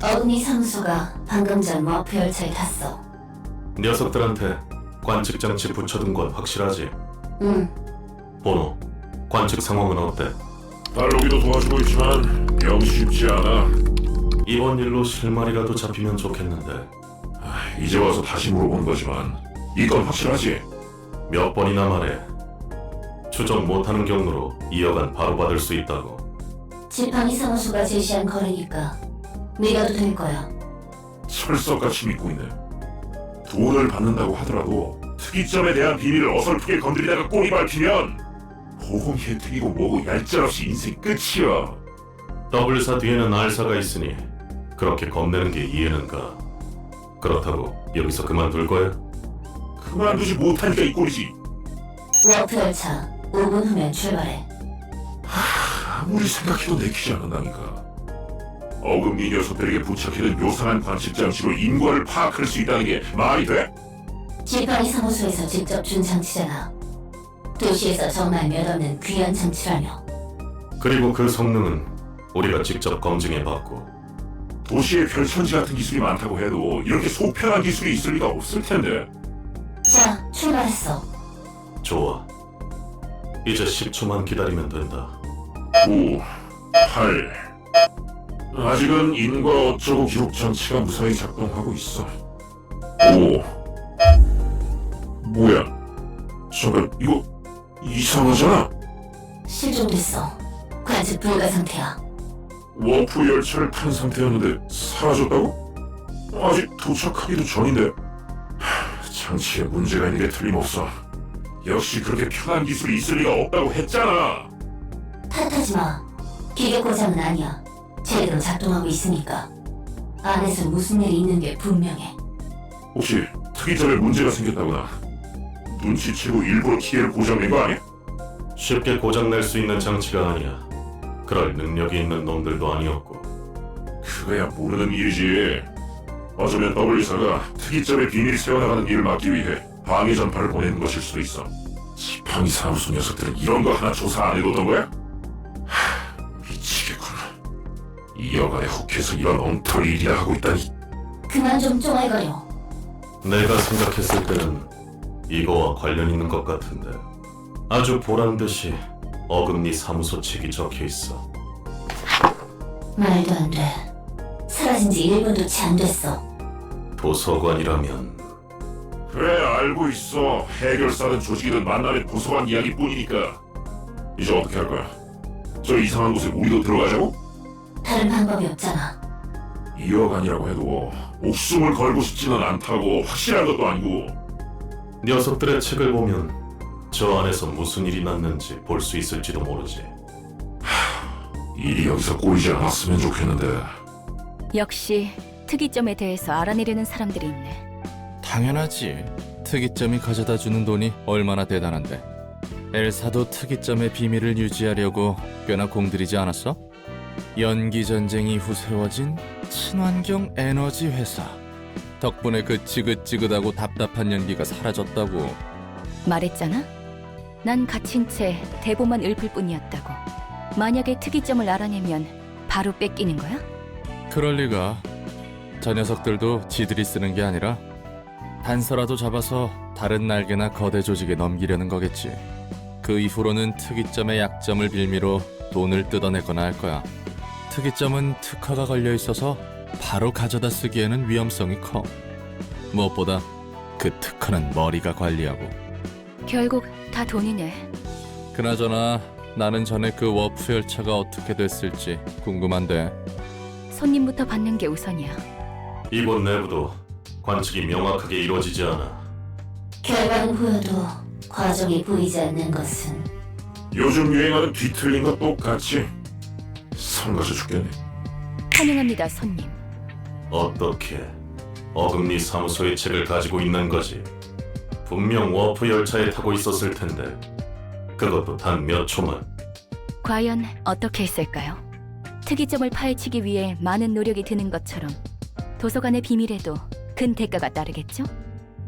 어금니 사무소가 방금 전 워프 열차에 탔어. 녀석들한테 관측 장치 붙여둔 건 확실하지? 응. 보노, 관측 상황은 어때? 달로기도 도와주고 있지만 영 쉽지 않아. 이번 일로 실마리라도 잡히면 좋겠는데 이제 와서 다시 물어본 거지만 이건 확실하지? 몇 번이나 말해. 추적 못하는 경로로 2억은 바로 받을 수 있다고. 지팡이 사무소가 제시한 거래니까 믿어도 될 거야. 철석같이 믿고 있네. 돈을 받는다고 하더라도 특이점에 대한 비밀을 어설프게 건드리다가 꼬리 밟히면 보험 혜택이고 뭐고 얄짤없이 인생 끝이야. W사 뒤에는 R사가 있으니 그렇게 겁내는 게 이해는 가. 그렇다고 여기서 그만둘 거야? 그만두지 못하니까 이 꼴이지. 워프 열차 5분 후면 출발해. 아무리 생각해도 내키지 않는다니까. 어금니 녀석들에게 부착해둔 묘상한 관측 장치로 인과를 파악할 수 있다는 게 말이 돼? 지팡이 사무소에서 직접 준 장치잖아. 도시에서 정말 몇 없는 귀한 장치라며. 그리고 그 성능은 우리가 직접 검증해봤고. 도시에 별천지 같은 기술이 많다고 해도 이렇게 소편한 기술이 있을 리가 없을 텐데. 자, 출발했어. 좋아. 이제 10초만 기다리면 된다. 9, 8. 아직은 인과 어쩌고 기록 장치가 무사히 작동하고 있어. 5. 뭐야? 잠깐, 이거 이상하잖아. 실종됐어. 관측 불가 상태야. 워프 열차를 탄 상태였는데 사라졌다고? 아직 도착하기도 전인데. 장치에 문제가 있는 게 틀림없어. 역시 그렇게 편한 기술이 있을 리가 없다고 했잖아. 탓하지 마. 기계 고장은 아니야. 제대로 작동하고 있으니까. 안에서 무슨 일이 있는 게 분명해. 혹시 특이점에 문제가 생겼다거나 눈치채고 일부러 기계를 고장낸 거 아니야? 쉽게 고장낼 수 있는 장치가 아니야. 그럴 능력이 있는 놈들도 아니었고. 그거야 모르는 일이지. 어쩌면 W사가 특이점의 비밀이 새어나가는 일을 막기 위해 방해 전파를 보내는 것일 수도 있어. 지팡이 사무소 녀석들은 이런 거 하나 조사 안 해뒀던 거야? 미치겠군. 이 여간에 혹해서 이런 엉터리 일이나 하고 있다니. 그만 좀 쫑알거려. 내가 생각했을 때는 이거와 관련 있는 것 같은데. 아주 보란듯이 어금니 사무소 책이 적혀있어. 말도 안 돼. 사라진 지 1분도 채 안 됐어. 도서관이라면 그래 알고 있어. 해결사든 조직이든 만나면 도서관 이야기뿐이니까. 이제 어떻게 할 거야? 저 이상한 곳에 우리도 들어가자고? 다른 방법이 없잖아. 2억안이라고 해도 목숨을 걸고 싶지는 않다고. 확실한 것도 아니고. 녀석들의 책을 보면 저 안에서 무슨 일이 났는지 볼 수 있을지도 모르지. 일이 여기서 꼬이지 않았으면 좋겠는데. 역시 특이점에 대해서 알아내려는 사람들이 있네. 당연하지. 특이점이 가져다주는 돈이 얼마나 대단한데. 엘사도 특이점의 비밀을 유지하려고 꽤나 공들이지 않았어? 연기전쟁 이후 세워진 친환경 에너지 회사. 덕분에 그 지긋지긋하고 답답한 연기가 사라졌다고. 말했잖아? 난 갇힌 채 대보만 읊을 뿐이었다고. 만약에 특이점을 알아내면 바로 뺏기는 거야? 그럴 리가. 저 녀석들도 지들이 쓰는 게 아니라 단서라도 잡아서 다른 날개나 거대 조직에 넘기려는 거겠지. 그 이후로는 특이점의 약점을 빌미로 돈을 뜯어내거나 할 거야. 특이점은 특허가 걸려 있어서 바로 가져다 쓰기에는 위험성이 커. 무엇보다 그 특허는 머리가 관리하고. 결국 다 돈이네. 그나저나 나는 전에 그 워프 열차가 어떻게 됐을지 궁금한데. 손님부터 받는 게 우선이야. 이곳 내부도 관측이 명확하게 이루어지지 않아. 결과는 보여도 과정이 보이지 않는 것은 요즘 유행하는 뒤틀린 거 똑같이. 성가셔 죽겠네. 환영합니다, 손님. 어떻게 어금니 사무소의 책을 가지고 있는 거지? 분명 워프 열차에 타고 있었을 텐데 그것도 단 몇 초만. 과연 어떻게 했을까요? 특이점을 파헤치기 위해 많은 노력이 드는 것처럼 도서관의 비밀에도 큰 대가가 따르겠죠?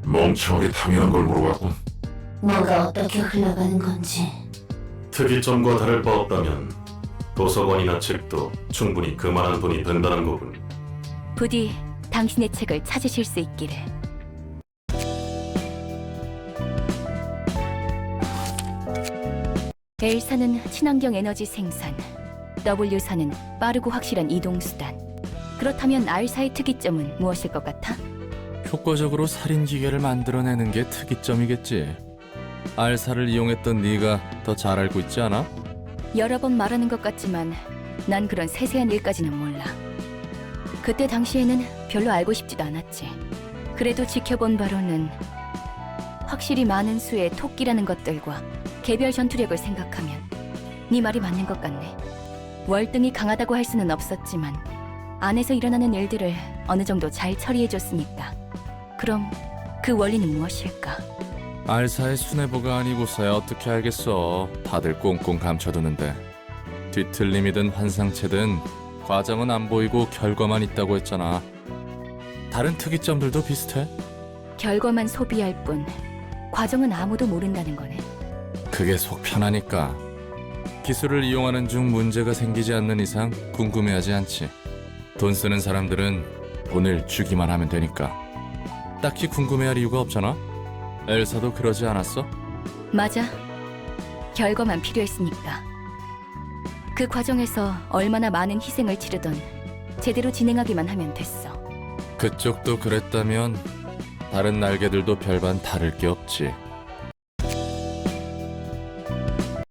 멍청하게 당연한 걸 물어봤군. 뭐가 어떻게 흘러가는 건지. 특이점과 다를 바 없다면 도서관이나 책도 충분히 그만한 돈이 된다는 거군. 부디 당신의 책을 찾으실 수 있기를. L사는 친환경 에너지 생산, W사는 빠르고 확실한 이동수단. 그렇다면 R사의 특이점은 무엇일 것 같아? 효과적으로 살인 기계를 만들어내는 게 특이점이겠지. R사를 이용했던 네가 더 잘 알고 있지 않아? 여러 번 말하는 것 같지만 난 그런 세세한 일까지는 몰라. 그때 당시에는 별로 알고 싶지도 않았지. 그래도 지켜본 바로는 확실히 많은 수의 토끼라는 것들과 개별 전투력을 생각하면 네 말이 맞는 것 같네. 월등히 강하다고 할 수는 없었지만 안에서 일어나는 일들을 어느 정도 잘 처리해줬으니까. 그럼 그 원리는 무엇일까? R사의 수뇌부가 아니고서야 어떻게 알겠어. 다들 꽁꽁 감춰두는데. 뒤틀림이든 환상체든 과정은 안 보이고 결과만 있다고 했잖아. 다른 특이점들도 비슷해? 결과만 소비할 뿐 과정은 아무도 모른다는 거네. 그게 속 편하니까. 기술을 이용하는 중 문제가 생기지 않는 이상 궁금해하지 않지. 돈 쓰는 사람들은 돈을 주기만 하면 되니까. 딱히 궁금해할 이유가 없잖아. 엘사도 그러지 않았어? 맞아. 결과만 필요했으니까. 그 과정에서 얼마나 많은 희생을 치르던 제대로 진행하기만 하면 됐어. 그쪽도 그랬다면 다른 날개들도 별반 다를 게 없지.